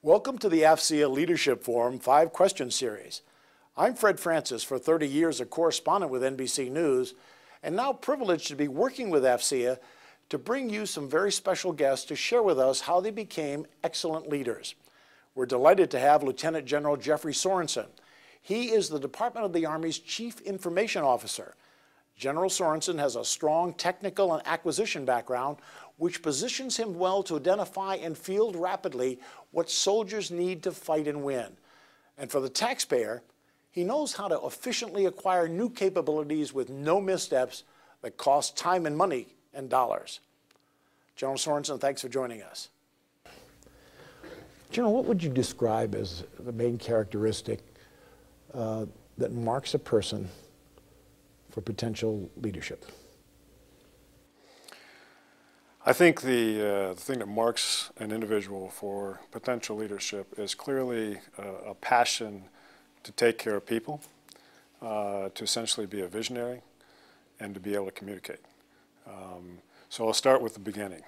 Welcome to the AFCEA Leadership Forum 5-question series. I'm Fred Francis, for 30 years a correspondent with NBC News, and now privileged to be working with AFCEA to bring you some very special guests to share with us how they became excellent leaders. We're delighted to have Lieutenant General Jeffrey Sorenson. He is the Department of the Army's Chief Information Officer. General Sorenson has a strong technical and acquisition background, which positions him well to identify and field rapidly what soldiers need to fight and win. And for the taxpayer, he knows how to efficiently acquire new capabilities with no missteps that cost time and money and dollars. General Sorenson, thanks for joining us. General, what would you describe as the main characteristic that marks a person for potential leadership? I think the thing that marks an individual for potential leadership is clearly a passion to take care of people, to essentially be a visionary, and to be able to communicate. So I'll start with the beginning.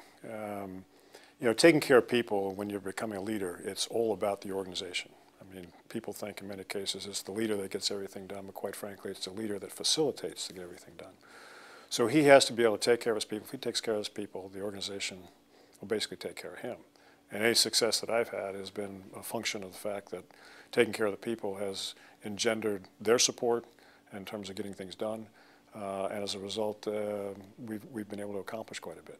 Taking care of people when you're becoming a leader, it's all about the organization. I mean, people think in many cases it's the leader that gets everything done, but quite frankly, it's the leader that facilitates to get everything done. So he has to be able to take care of his people. If he takes care of his people, the organization will basically take care of him. And any success that I've had has been a function of the fact that taking care of the people has engendered their support in terms of getting things done. And as a result, we've been able to accomplish quite a bit.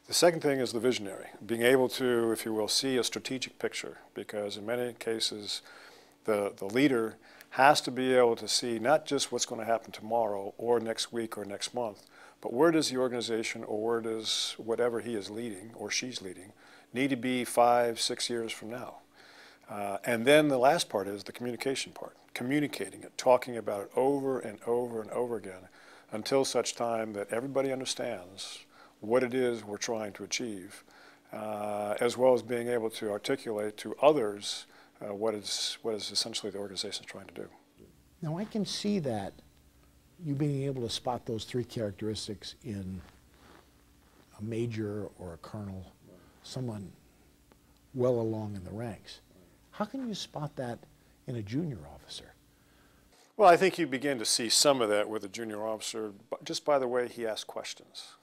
The second thing is the visionary, being able to, if you will, see a strategic picture, because in many cases, the leader has to be able to see not just what's going to happen tomorrow or next week or next month, but where does the organization or where does whatever he is leading or she's leading need to be 5, 6 years from now. And then the last part is the communication part, communicating it, talking about it over and over and over again until such time that everybody understands what it is we're trying to achieve, as well as being able to articulate to others what is essentially the organization is trying to do. Now I can see that you being able to spot those three characteristics in a major or a colonel, someone well along in the ranks. How can you spot that in a junior officer? Well, I think you begin to see some of that with a junior officer just by the way he asks questions.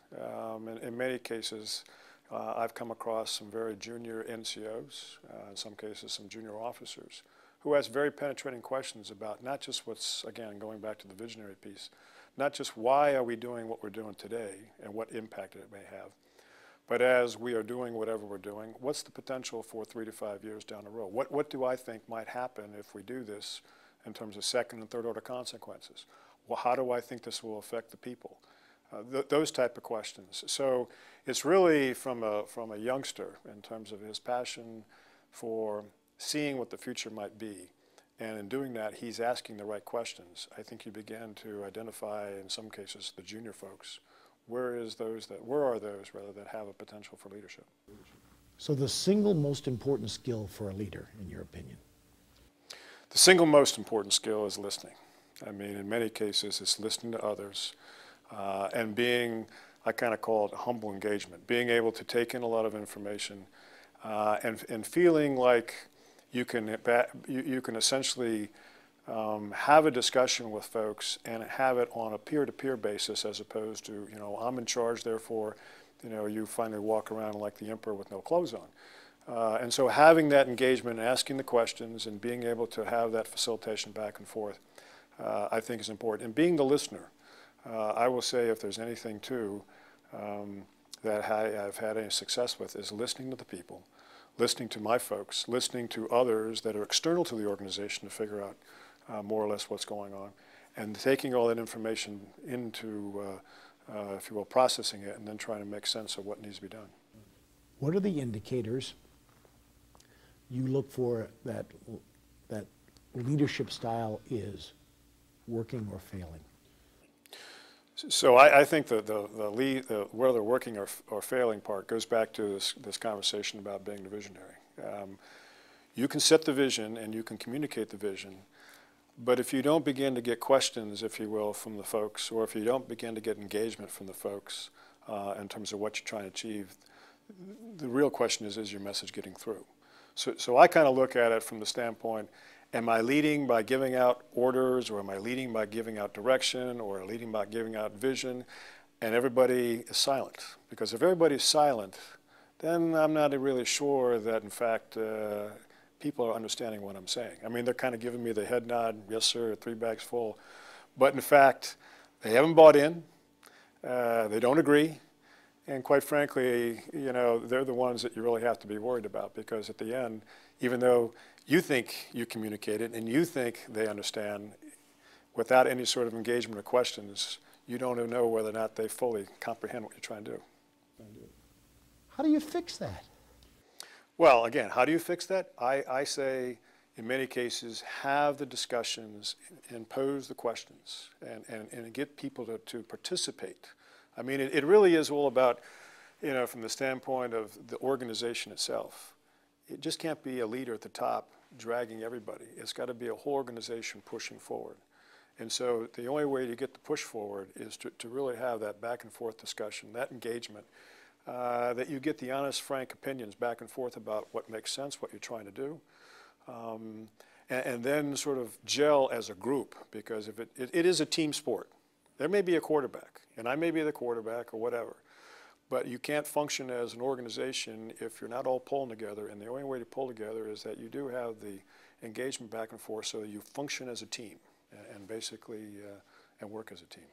In many cases, I've come across some very junior NCOs, in some cases some junior officers, who ask very penetrating questions about not just what's, again, going back to the visionary piece, not just why are we doing what we're doing today and what impact it may have, but as we are doing whatever we're doing, what's the potential for 3 to 5 years down the road? What do I think might happen if we do this in terms of second and third order consequences? Well, how do I think this will affect the people? Those type of questions. So it's really from a youngster in terms of his passion for seeing what the future might be. And in doing that, he's asking the right questions. I think you begin to identify, in some cases, the junior folks. Where are those that have a potential for leadership? So the single most important skill for a leader, in your opinion? The single most important skill is listening. I mean, in many cases, it's listening to others and being, I kind of call it humble engagement, being able to take in a lot of information and feeling like you can essentially have a discussion with folks and have it on a peer-to-peer basis as opposed to, I'm in charge, therefore, you finally walk around like the emperor with no clothes on. And so having that engagement, asking the questions, and being able to have that facilitation back and forth, I think is important. And being the listener, I will say if there's anything too that I've had any success with is listening to the people, listening to my folks, listening to others that are external to the organization to figure out more or less what's going on, and taking all that information into, if you will, processing it, and then trying to make sense of what needs to be done. What are the indicators you look for that leadership style is working or failing? So I think whether working or failing part goes back to this conversation about being the visionary. You can set the vision and you can communicate the vision, but if you don't begin to get questions, if you will, from the folks, or if you don't begin to get engagement from the folks in terms of what you're trying to achieve, the real question is your message getting through? So I kind of look at it from the standpoint, am I leading by giving out orders, or am I leading by giving out direction, or leading by giving out vision, and everybody is silent? Because if everybody's silent, then I'm not really sure that, in fact, people are understanding what I'm saying. I mean, they're kind of giving me the head nod, yes, sir, 3 bags full. But in fact, they haven't bought in. They don't agree. And quite frankly, you know, they're the ones that you really have to be worried about, because at the end, even though you think you communicated and you think they understand, without any sort of engagement or questions, you don't even know whether or not they fully comprehend what you're trying to do. How do you fix that? Well, again, how do you fix that? I say, in many cases, have the discussions and pose the questions and get people to participate. I mean, it really is all about, you know, from the standpoint of the organization itself. It just can't be a leader at the top dragging everybody. It's got to be a whole organization pushing forward. And so the only way to get the push forward is to really have that back and forth discussion, that engagement, that you get the honest, frank opinions back and forth about what makes sense, what you're trying to do. And then sort of gel as a group, because if it is a team sport. There may be a quarterback, and I may be the quarterback or whatever, but you can't function as an organization if you're not all pulling together, and the only way to pull together is that you do have the engagement back and forth so that you function as a team and basically and work as a team.